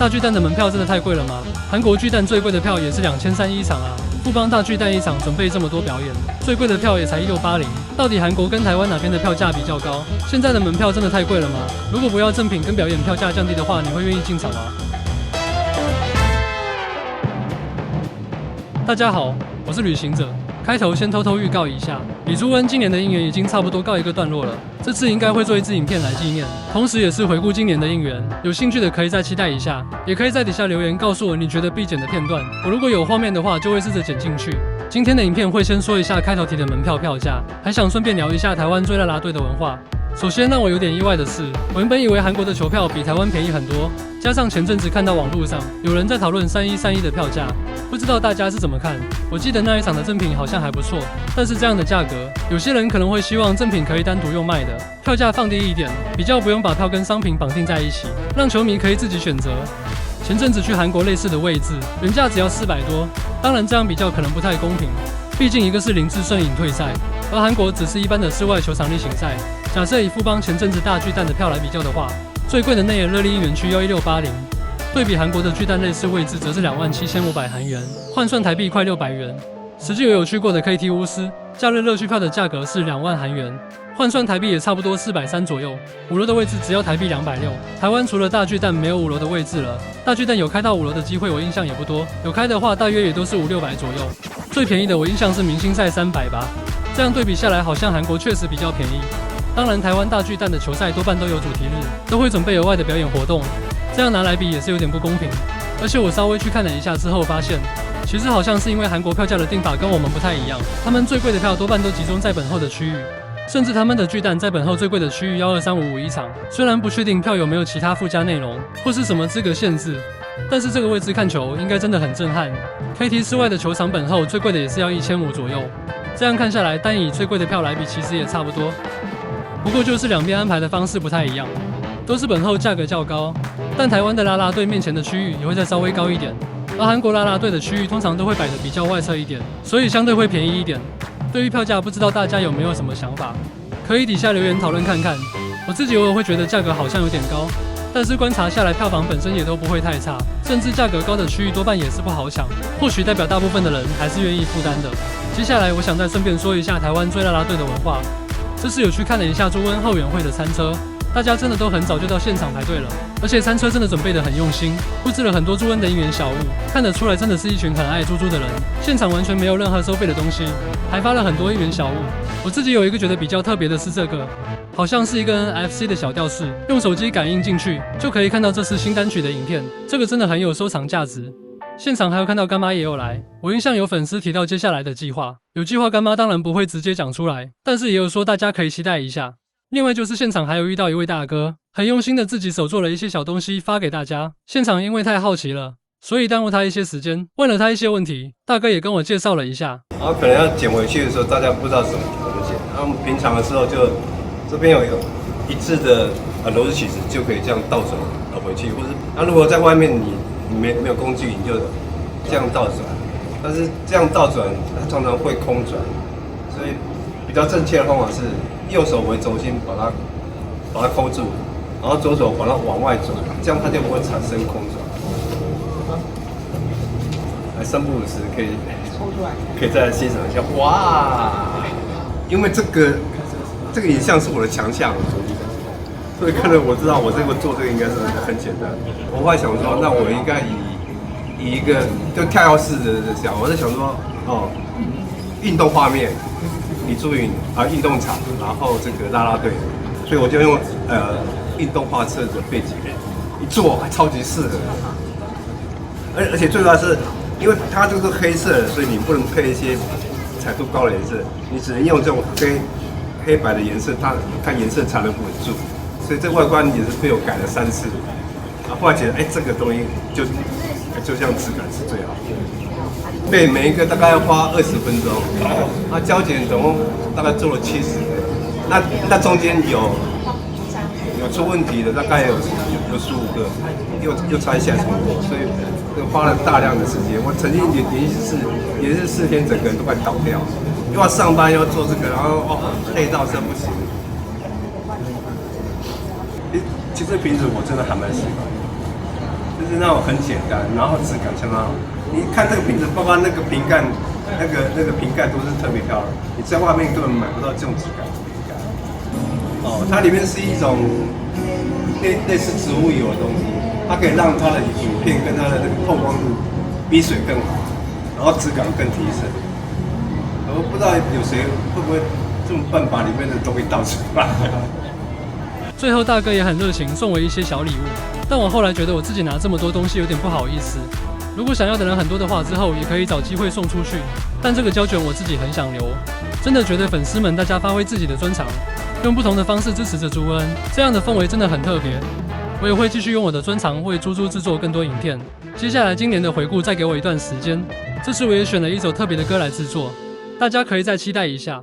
大巨蛋的门票真的太贵了吗？韩国巨蛋最贵的票也是2300一场啊，富邦大巨蛋一场准备这么多表演，最贵的票也才1680。到底韩国跟台湾哪边的票价比较高？现在的门票真的太贵了吗？如果不要赠品跟表演票价降低的话，你会愿意进场吗？大家好，我是旅行者。开头先偷偷预告一下，李朱恩今年的应援已经差不多告一个段落了，这次应该会做一支影片来纪念，同时也是回顾今年的应援。有兴趣的可以再期待一下，也可以在底下留言告诉我你觉得必剪的片段，我如果有画面的话就会试着剪进去。今天的影片会先说一下开头提的门票票价，还想顺便聊一下台湾追啦啦队的文化。首先让我有点意外的是，我原本以为韩国的球票比台湾便宜很多，加上前阵子看到网络上有人在讨论3131的票价，不知道大家是怎么看？我记得那一场的赠品好像还不错，但是这样的价格，有些人可能会希望赠品可以单独用卖的，票价放低一点，比较不用把票跟商品绑定在一起，让球迷可以自己选择。前阵子去韩国类似的位置，原价只要400多，当然这样比较可能不太公平，毕竟一个是林志胜隐退赛，而韩国只是一般的室外球场例行赛。假设以富邦前阵子大巨蛋的票来比较的话，最贵的内野热力应援区要1680，对比韩国的巨蛋类似位置则是27500韩元，换算台币快600元。实际有去过的 KT 乌斯，假日热区票的价格是2万韩元，换算台币也差不多430左右。5楼的位置只要台币260。台湾除了大巨蛋没有5楼的位置了，大巨蛋有开到5楼的机会我印象也不多，有开的话大约也都是500-600左右。最便宜的我印象是明星赛300吧，这样对比下来好像韩国确实比较便宜。当然，台湾大巨蛋的球赛多半都有主题日，都会准备额外的表演活动，这样拿来比也是有点不公平。而且我稍微去看了一下之后发现，其实好像是因为韩国票价的定法跟我们不太一样，他们最贵的票多半都集中在本后的区域，甚至他们的巨蛋在本后最贵的区域要23551一场。虽然不确定票有没有其他附加内容或是什么资格限制，但是这个位置看球应该真的很震撼。KT 室外的球场本后最贵的也是要1500左右，这样看下来，单以最贵的票来比，其实也差不多。不过就是两边安排的方式不太一样，都是本后价格较高，但台湾的啦啦队面前的区域也会再稍微高一点，而韩国啦啦队的区域通常都会摆得比较外侧一点，所以相对会便宜一点。对于票价，不知道大家有没有什么想法，可以底下留言讨论看看。我自己偶尔会觉得价格好像有点高，但是观察下来，票房本身也都不会太差，甚至价格高的区域多半也是不好抢，或许代表大部分的人还是愿意负担的。接下来我想再顺便说一下台湾追啦啦队的文化。这次有去看了一下朱恩后援会的餐车，大家真的都很早就到现场排队了，而且餐车真的准备得很用心，布置了很多朱恩的应援小物，看得出来真的是一群很爱猪猪的人。现场完全没有任何收费的东西，还发了很多应援小物。我自己有一个觉得比较特别的是这个，好像是一个 NFC 的小吊饰，用手机感应进去就可以看到这次新单曲的影片，这个真的很有收藏价值。现场还有看到干妈也有来，我印象有粉丝提到接下来的计划，有计划干妈当然不会直接讲出来，但是也有说大家可以期待一下。另外就是现场还有遇到一位大哥，很用心的自己手做了一些小东西发给大家。现场因为太好奇了，所以耽误他一些时间，问了他一些问题，大哥也跟我介绍了一下。然后可能要捡回去的时候，大家不知道怎么捡。然后平常的时候就这边有一致的螺丝起子，就可以这样倒转回去，或是如果在外面你没有工具，你就这样倒转。但是这样倒转它常常会空转，所以比较正确的方法是右手为轴心把它扣住，然后左手把它往外转，这样它就不会产生空转。来3不5时可以抽出来，可以再来欣赏一下。哇！因为这个影像是我的强项，所以可能我知道我这个做这个应该是很简单。我后来想说，那我应该以一个就跳跃式的想，我在想说，运动画面，李朱允运动场，然后这个啦啦队，所以我就用运动画册的背景一做，还超级适合。而且最主要是，因为它这个是黑色的，所以你不能配一些彩度高的颜色，你只能用这种黑白的颜色，它颜色才能稳住。所以这外观也是被我改了3次。后来觉得，这个东西就这样质感是最好的。对，每一个大概要花20分钟，那胶剪总共大概做了70个，那中间有出问题的，大概有15个，又拆下重做，所以花了大量的时间。我曾经连续4天，整个人都快倒掉，又要上班又要做这个，然后累到真不行。其实瓶子我真的还蛮喜欢，就是就是那种很简单，然后质感相当好。你看这个瓶子，包括那个瓶盖，那个瓶盖都是特别漂亮，你在外面根本买不到这种质感的瓶盖。哦，它里面是一种类似植物油的东西，它可以让它的影片跟它的那个透光度比水更好，然后质感更提升。我不知道有谁会不会这么笨把里面的东西倒出来。最后大哥也很热情，送我一些小礼物，但我后来觉得我自己拿这么多东西有点不好意思。如果想要的人很多的话，之后也可以找机会送出去。但这个胶卷我自己很想留，真的觉得粉丝们大家发挥自己的专长，用不同的方式支持着朱恩，这样的氛围真的很特别。我也会继续用我的专长为猪猪制作更多影片。接下来今年的回顾再给我一段时间，这次我也选了一首特别的歌来制作，大家可以再期待一下。